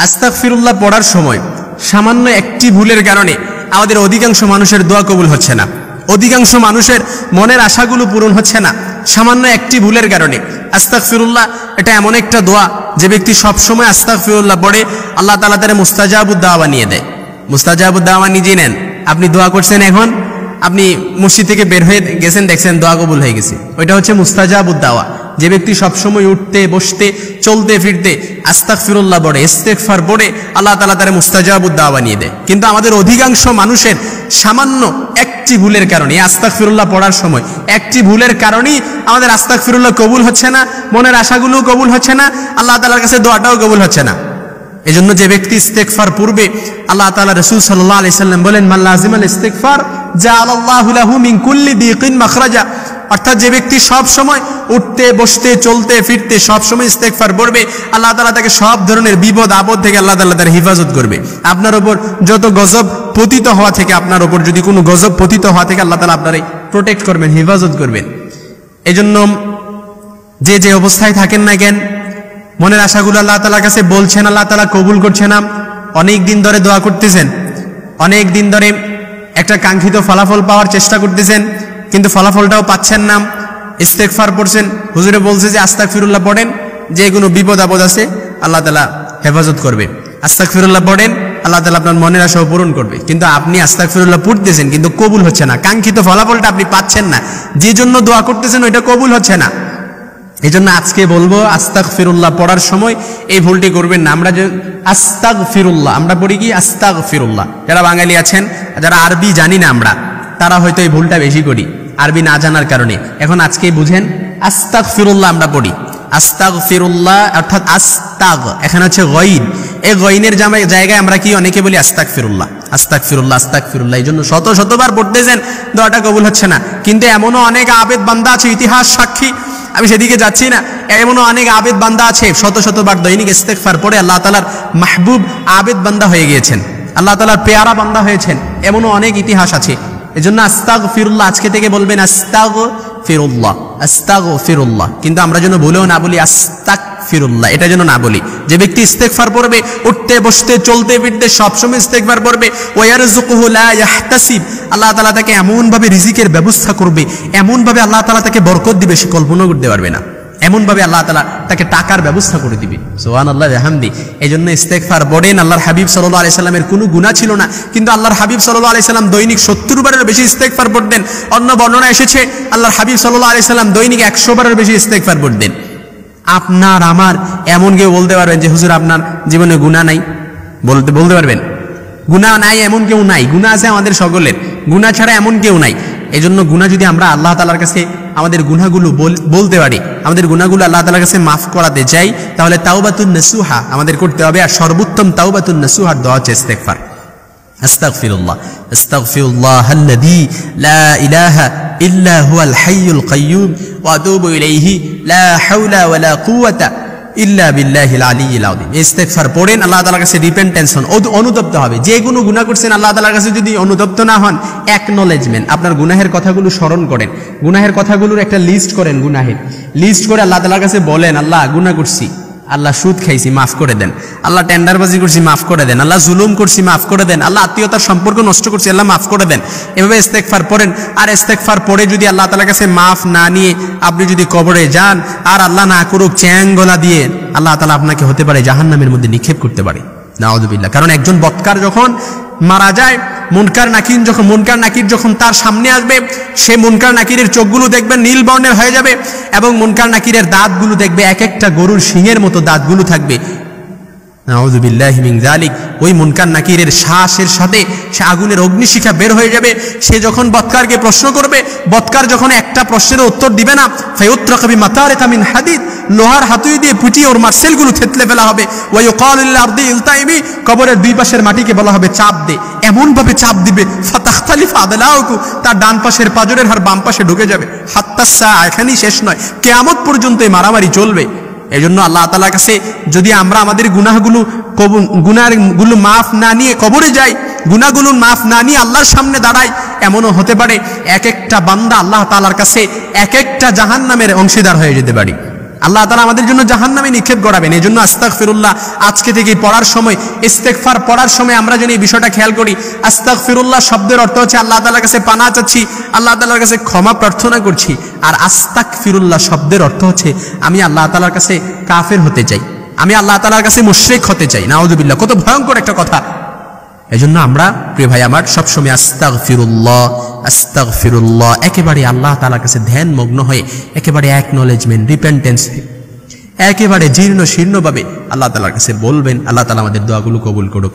আস্তাগফিরুল্লাহ পড়ার সময় সামান্য একটি ভুলের কারণে আমাদের অধিকাংশ মানুষের দোয়া কবুল হচ্ছে না, অধিকাংশ মানুষের মনের আশাগুলো পূরণ হচ্ছে না সামান্য একটি ভুলের কারণে। আস্তাগফিরুল্লাহ এটা এমন একটা দোয়া যে ব্যক্তি সবসময় আস্তাগফিরুল্লাহ পড়ে আল্লাহ তাআলা তার মুস্তাজাবুদ দাওয়া বানিয়ে দেয়। মুস্তাজাবুদ দাওয়া নিজে নেন, আপনি দোয়া করছেন, এখন আপনি মসজিদ থেকে বের হয়ে গেছেন, দেখছেন দোয়া কবুল হয়ে গেছে, ওইটা হচ্ছে মুস্তাজাবুদ দাওয়া। যে ব্যক্তি সবসময় উঠতে বসতে চলতে ফিরতে আস্তাগফিরুল্লাহ পড়ে, ইস্তেগফার পড়ে, আল্লাহ তাআলা তার মুস্তাজাবুদ দাওয়া বানিয়ে দেয়। কিন্তু আমাদের অধিকাংশ মানুষের সামান্য একটি ভুলের কারণে, আস্তাগফিরুল্লাহ পড়ার সময় একটি ভুলের কারণেই আমাদের আস্তাগফিরুল্লাহ কবুল হচ্ছে না, মনের আশাগুলোও কবুল হচ্ছে না, আল্লাহ তাআলার কাছে দোয়াটাও কবুল হচ্ছে না। এজন্য যে ব্যক্তি ইস্তেগফার পূর্বে আল্লাহ তাআলা রাসূল সাল্লাল্লাহু আলাইহি সাল্লাম বলেন, মান লাযিমাল ইস্তিগফার জাআলাল্লাহু লাহু মিন কুল্লি দিকিন মাখরাজা। অর্থাৎ যে ব্যক্তি সব সময় উঠতে বসতে চলতে ফিরতে সব সময় ইস্তেগফার পড়বে, আল্লাহ তাআলা তাকে সব ধরনের বিপদ আপদ থেকে আল্লাহ তাআলা তার হেফাজত করবে। আপনার উপর যত গজব পতিত হওয়া থেকে, আপনার উপর যদি কোনো গজব পতিত হওয়া থেকে আল্লাহ তাআলা আপনারে প্রোটেক্ট করবেন, হেফাজত করবেন। এজন্য যে যে অবস্থায় থাকেন না কেন, মনের আশাগুলো আল্লাহ তাআলার কাছে বলছেন, আল্লাহ তাআলা কবুল করছে না, অনেক দিন ধরে দোয়া করতেছেন, অনেক দিন ধরে একটা কাঙ্ক্ষিত ফলাফল পাওয়ার চেষ্টা করতেছেন, কিন্তু ফলাফলটাও পাচ্ছেন না, ইস্তেগফার পড়ছেন, হুজুরে বলছে যে আস্তাগফিরুল্লাহ পড়েন, যে কোনো বিপদ আপদ আছে আল্লাহ তাআলা হেফাজত করবে, আস্তাগফিরুল্লাহ পড়েন, আল্লাহ তাআলা আপনার মনের আশাও পূরণ করবে। কিন্তু আপনি আস্তাগফিরুল্লাহ পড়তেছেন কিন্তু কবুল হচ্ছে না, কাঙ্ক্ষিত ফলাফলটা আপনি পাচ্ছেন না, যে জন্য দোয়া করতেছেন ওইটা কবুল হচ্ছে না। এই জন্য আজকে বলবো আস্তাগফিরুল্লাহ পড়ার সময় এই ভুলটি করবেন না। আমরা যে আস্তাগফিরুল্লাহ আমরা পড়ি কি আস্তাগফিরুল্লাহ, যারা বাঙালি আছেন, যারা আরবি জানি না আমরা, তারা হয়তো এই ভুলটা বেশি করি আরবি না জানার কারণে। এখন আজকে বুঝেন, আস্তাগফিরুল্লাহ আমরা পড়ি, আস্তাগফিরুল্লাহ অর্থাৎ আস্তাগ, এখানে হচ্ছে গইন, এই গইনের জায়গায় আমরা কি অনেকে বলি আস্তাগফিরুল্লাহ, আস্তাগফিরুল্লাহ, আস্তাগফিরুল্লাহ। এই জন্য শত শতবার পড়তেছেন, দোয়াটা কবুল হচ্ছে না। কিন্তু এমনও অনেক আবেদ বান্দা আছে, ইতিহাস সাক্ষী, আমি সেদিকে যাচ্ছি না, এমনও অনেক আবেদ বান্দা আছে শত শতবার দৈনিক ইস্তেগফার পড়ে আল্লাহ তাআলার মাহবুব আবেদ বান্দা হয়ে গিয়েছেন, আল্লাহ তাআলার পেয়ারা বান্দা হয়েছেন, এমনও অনেক ইতিহাস আছে। এজন্য আস্তাগফিরুল্লাহ আজকে থেকে বলবেন আস্তাগফিরুল্লাহ, আস্তাগফিরুল্লাহ। কিন্তু আমরা যেন ভুলেও না বলি আস্তাগফিরুল্লাহ, এটা যেন না বলি। যে ব্যক্তি ইস্তেগফার পড়বে, উঠতে বসতে চলতে ফিরতে সবসময় ইস্তেগফার পড়বে, ওয়ারযুকুহু লা ইয়াহতাসিব, আল্লাহ তাআলা তাকে এমনভাবে রিজিকের ব্যবস্থা করবে, এমনভাবে আল্লাহ তাআলা তাকে বরকত দিবে, সে কল্পনা করতে পারবে না, এমনভাবে আল্লাহ তাআলা তাকে টাকার ব্যবস্থা করে দিবে। সুবহানাল্লাহ ওয়া বিহামদি। এজন্য ইস্তেগফার পড়েন। আল্লাহর হাবিব সাল্লাল্লাহু আলাইহি সাল্লামের কোনো গুনাহ ছিল না, কিন্তু আল্লাহর হাবিব সাল্লাল্লাহু আলাইহি সাল্লাম দৈনিক 70 বারের বেশি ইস্তেগফার পড়তেন। অন্য বর্ণনা এসেছে আল্লাহর হাবিব সাল্লাল্লাহু আলাইহি সাল্লাম দৈনিক 100 বারের বেশি ইস্তেগফার পড়তেন। আপনার আমার এমন কেউ বলতে পারবেন যে হুজুর আপনার জীবনে গুনাহ নাই? বলতে পারবেন? গুনাহ নাই এমন কেউ নাই, গুনাহ আছে আমাদের সকলের, গুনাহ ছাড়া এমন কেউ নাই। এজন্য গুনাহ যদি আমরা আল্লাহ তাআলার কাছে আমাদের গুনাহগুলো বলতে পারি, আমাদের গুনাহগুলো আল্লাহ তাআলার কাছে মাফ করাতে চাই, তাহলে তাওবাতুন নাসুহা আমাদের করতে হবে। আর সর্বোত্তম তাওবাতুন নাসুহার দোয়া হচ্ছে ইস্তেগফার। আস্তাগফিরুল্লাহ, আস্তাগফিরুল্লাহাল্লাযী লা ইলাহা ইল্লা হুয়াল হাইয়ুল কাইয়্যুম ওয়া আতুবু ইলাইহি লা হাওলা ওয়ালা কুওয়াতা ইল্লা বিল্লাহিল আলিয়্যিল আযীম। ইস্তেগফার পড়েন, আল্লাহ তাআলার কাছে রিপেন্টেন্স হন, অনুতপ্ত হবে। যে কোনো গুনাহ করছেন আল্লাহ তাআলার কাছে যদি অনুতপ্ত না হন, অ্যাকনলেজমেন্ট, আপনার গুনাহের কথাগুলো স্মরণ করেন, গুনাহের কথাগুলোর একটা লিস্ট করেন, গুনাহের লিস্ট করে আল্লাহ তাআলার কাছে বলেন, আল্লাহ গুনাহ করছি, আল্লাহ সুদ খাইছি মাফ করে দেন, আল্লাহ টেন্ডারবাজি করছি মাফ করে দেন, আল্লাহ জুলুম করছি মাফ করে দেন, আল্লাহ আত্মীয়তার সম্পর্ক নষ্ট করছি আল্লাহ মাফ করে দেন। এভাবে ইস্তেগফার পড়েন। আর ইস্তেগফার পড়ে যদি আল্লাহ তাআলার কাছে মাফ না নিয়ে আপনি যদি কবরে যান, আর আল্লাহ না করুক চ্যাং গলা দিয়ে আল্লাহ তাআলা আপনাকে হতে পারে জাহান্নামের মধ্যে নিক্ষেপ করতে পারে, নাউযুবিল্লাহ। কারণ একজন বদকার যখন মারা যায়, মুনকার নাকির যখন তার সামনে আসবে, সে মুনকার নাকিরের চোখগুলো দেখবেন নীল বর্ণের হয়ে যাবে, এবং মুনকার নাকিরের দাঁতগুলো দেখবে এক একটা গরুর শিংয়ের মতো দাঁতগুলো থাকবে, নাউযুবিল্লাহি মিন যালিক। ওই মুনকার নাকিরের শ্বাসের সাথে সে আগুনের অগ্নিশিখা বের হয়ে যাবে। সে যখন বদকারকে প্রশ্ন করবে, বদকার যখন একটা প্রশ্নের উত্তর দিবে না, ফায়ুত্রাকা বিমাতারিকা মিন হাদিদ, লোহার হাতুড়ি দিয়ে পিটিয়ে ওর মাসেলগুলো থেতলে ফেলা হবে। ওয়া ইউকালু লিল আরদি ইলতাইমি, কবরের দুই পাশের মাটিকে বলা হবে চাপ দে, এমন ভাবে চাপ দিবে ফাতাখতালিফু আদলাউকু, তার ডান পাশের পাজরের হাড় বাম পাশে ঢুকে যাবে। হাত্তা সাআ, এখানেই শেষ নয়, কিয়ামত পর্যন্ত এই মারামারি চলবে। এজন্য আল্লাহ তাআলার কাছে যদি আমরা আমাদের গুনাহগুলো মাফ না নিয়ে কবরে যাই, গুনাহগুলো মাফ না নিয়ে আল্লাহর সামনে দাঁড়াই, এমনও হতে পারে এক একটা বান্দা আল্লাহ তাআলার কাছে এক একটা জাহান্নামের অংশীদার হয়ে যেতে পারি। আল্লাহ তাআলা আমাদের জন্য জাহান্নামে নিক্ষেপ করাবেন। এই জন্য আস্তাগফিরুল্লাহ আজকে থেকে পড়ার সময়, ইস্তেগফার পড়ার সময় আমরা যেন এই বিষয়টা খেয়াল করি। আস্তাগফিরুল্লাহ শব্দের অর্থ হচ্ছে আল্লাহ তাআলার কাছে পানাহ চাচ্ছি, আল্লাহ তাআলার কাছে ক্ষমা প্রার্থনা করছি। আর আস্তাগফিরুল্লাহ শব্দের অর্থ হচ্ছে আমি আল্লাহ তাআলার কাছে কাফের হতে চাই, আমি আল্লাহ তাআলার কাছে মুশরিক হতে চাই। নাউযুবিল্লাহ, কত ভয়ঙ্কর একটা কথা। এজন্য আমরা প্রিয় ভাই আমার সবসময় আস্তাগফিরুল্লাহ আস্তাগফিরুল্লাহ একেবারে আল্লাহ তাআলার কাছে ধ্যান মগ্ন হয়ে, একেবারে অ্যাকনলেজমেন্ট, রিপেন্টেন্স, একেবারে জীর্ণ শীর্ণভাবে আল্লাহ তাআলার কাছে বলবেন। আল্লাহ তাআলা আমাদের দোয়াগুলো কবুল করুক।